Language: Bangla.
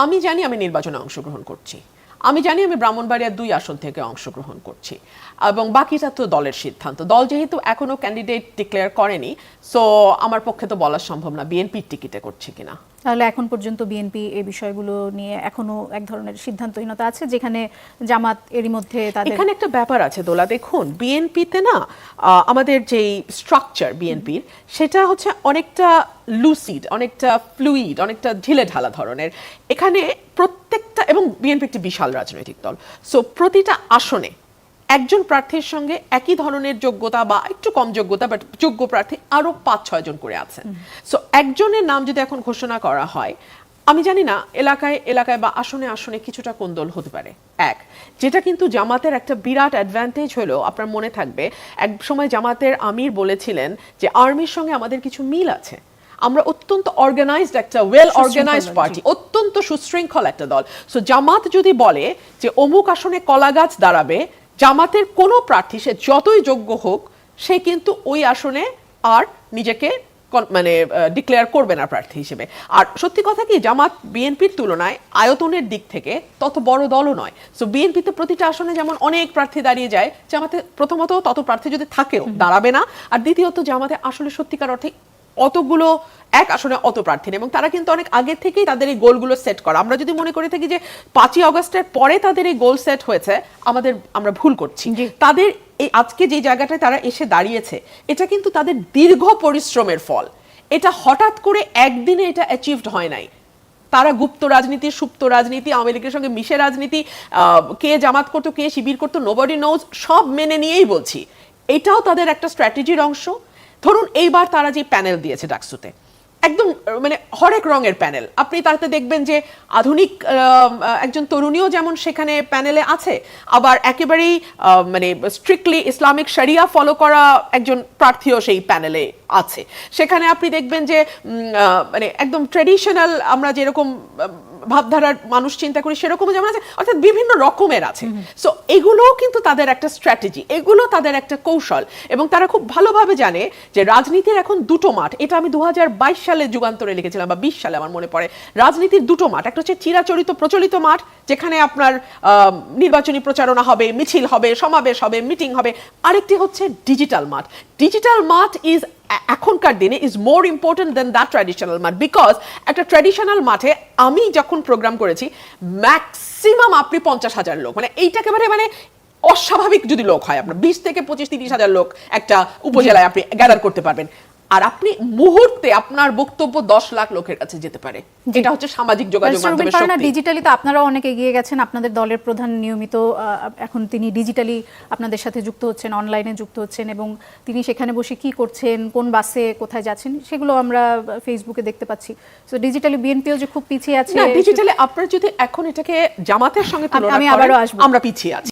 আমি জানি আমি নির্বাচনে অংশগ্রহণ করছি, আমি জানি আমি ব্রাহ্মণবাড়িয়ার 2 আসন থেকে অংশগ্রহণ করছি, এবং বাকিটা তো দলের সিদ্ধান্ত। দল যেহেতু এখনো ক্যান্ডিডেট ডিক্লেয়ার করেনি, সো আমার পক্ষে তো বলা সম্ভব না বিএনপির টিকিটে করছে কিনা। তাহলে এখন পর্যন্ত বিএনপি এই বিষয়গুলো নিয়ে এখনো এক ধরনের সিদ্ধান্তহীনতা আছে, যেখানে জামাত এরই মধ্যে তাদের এখানে একটা ব্যাপার আছে দোলা, দেখুন বিএনপিতে না আমাদের যেই স্ট্রাকচার বিএনপির সেটা হচ্ছে অনেকটা লুসিড, অনেকটা ফ্লুইড, অনেকটা ঢিলে ঢালা ধরনের। এখানে প্রত্যেকটা, এবং বিএনপি একটি বিশাল রাজনৈতিক দল, সো প্রতিটা আসনে একজন প্রার্থীর সঙ্গে একই ধরনের যোগ্যতা বা একটু কম যোগ্যতা বাট যোগ্য প্রার্থী আরো 5-6 জন করে আছেন। সো একজনের নাম যদি এখন ঘোষণা করা হয়, আমি জানি না এলাকায় এলাকায় বা আসনে আসনে কিছুটা কোন্দল হতে পারে। এক, যেটা কিন্তু জামাতের একটা বিরাট অ্যাডভান্টেজ হলো, আপনার মনে থাকবে এক সময় জামাতের আমির বলেছিলেন যে আর্মির সঙ্গে আমাদের কিছু মিল আছে, আমরা অত্যন্ত অর্গানাইজড একটা ওয়েল অর্গানাইজড পার্টি, অত্যন্ত সুশৃঙ্খল একটা দল। সো জামাত যদি বলে যে অমুক আসনে কলা গাছ দাঁড়াবে, জামাতের কোনো প্রার্থী সে যতই যোগ্য হোক সে কিন্তু ওই আসনে আর নিজেকে মানে ডিক্লেয়ার করবে না প্রার্থী হিসেবে। আর সত্যি কথা কি, জামাত বিএনপির তুলনায় আয়তনের দিক থেকে তত বড় দলও নয়। সো বিএনপিতে প্রতিটা আসনে যেমন অনেক প্রার্থী দাঁড়িয়ে যায়, জামাতে প্রথমত তত প্রার্থী যদি থাকেও দাঁড়াবে না, আর দ্বিতীয়ত জামাতে আসলে সত্যিকার অর্থে অতগুলো এক আসনে অত প্রার্থী নেই, এবং তারা কিন্তু অনেক আগে থেকেই তাদের এই গোলগুলো সেট করা। আমরা যদি মনে করে থাকি যে 5ই আগস্টের পরে তাদের এই গোল সেট হয়েছে, আমরা ভুল করছি। তাদের এই আজকে যে জায়গাটায় তারা এসে দাঁড়িয়েছে, এটা কিন্তু তাদের দীর্ঘ পরিশ্রমের ফল। এটা হঠাৎ করে একদিনে এটা অ্যাচিভড হয় নাই। তারা গুপ্ত রাজনীতি, সুপ্ত রাজনীতি, আওয়ামী লীগের সঙ্গে মিশে রাজনীতি, কে জামাত করতো কে শিবির করতো নোবডি নোজ, সব মেনে নিয়েই বলছি এটাও তাদের একটা স্ট্র্যাটেজির অংশ। ধরুন এইবার তারা যে প্যানেল দিয়েছে ডাকসুতে, একদম মানে হরেক রঙের প্যানেল, আপনি তাতে দেখবেন যে আধুনিক একজন তরুণীও যেমন সেখানে প্যানেলে আছে, আবার একেবারেই মানে স্ট্রিক্টলি ইসলামিক শরিয়া ফলো করা একজন প্রার্থীও সেই প্যানেলে আছে। সেখানে আপনি দেখবেন যে মানে একদম ট্রেডিশনাল আমরা যেরকম ভাবধারার মানুষ চিন্তা করি সেরকমও যেমন আছে, অর্থাৎ বিভিন্ন রকমের আছে। সো এগুলোও কিন্তু তাদের একটা স্ট্র্যাটেজি, এগুলো তাদের একটা কৌশল, এবং তারা খুব ভালোভাবে জানে যে রাজনীতির এখন দুটো মাঠ। এটা আমি 2022 সালে যুগান্তরে লিখেছিলাম, বা 20 সালে আমার মনে পড়ে। রাজনীতির দুটো মাঠ, একটা হচ্ছে চিরাচরিত প্রচলিত মাঠ, যেখানে আপনার নির্বাচনী প্রচারণা হবে, মিছিল হবে, সমাবেশ হবে, মিটিং হবে। আরেকটি হচ্ছে ডিজিটাল মাঠ। ডিজিটাল মাঠ ইজ এখনকার দিনে is more important than that traditional মাঠ, বিকজ একটা ট্র্যাডিশনাল মাঠে আমি যখন প্রোগ্রাম করেছি ম্যাক্সিমাম আপনি 50,000 লোক, মানে এইটা একেবারে মানে অস্বাভাবিক যদি লোক হয়, আপনার 20 থেকে 25-30,000 লোক একটা উপজেলায় আপনি গ্যাদার করতে পারবেন, আর আপনি মুহূর্তে আপনার বক্তব্য 10 লাখ লোকের কাছে যেতে পারে। এটা হচ্ছে সামাজিক যোগাযোগ মাধ্যমের শক্তি। ডিজিটালি তো আপনারাও অনেক এগিয়ে গেছেন, আপনাদের দলের প্রধান নিয়মিত এখন তিনি ডিজিটালি আপনাদের সাথে যুক্ত হচ্ছেন, অনলাইনে যুক্ত হচ্ছেন, এবং তিনি সেখানে বসে কি করছেন, কোন বাসে কোথায় যাচ্ছেন, সেগুলো আমরা ফেসবুকে দেখতে পাচ্ছি। সো ডিজিটালি বিএনপিও যে খুব পিছিয়ে আছে, না, ডিজিটালি আপনারা যদি এখন এটাকে জামাতের সঙ্গে তুলনা করেন, আমরা পিছিয়ে আছি।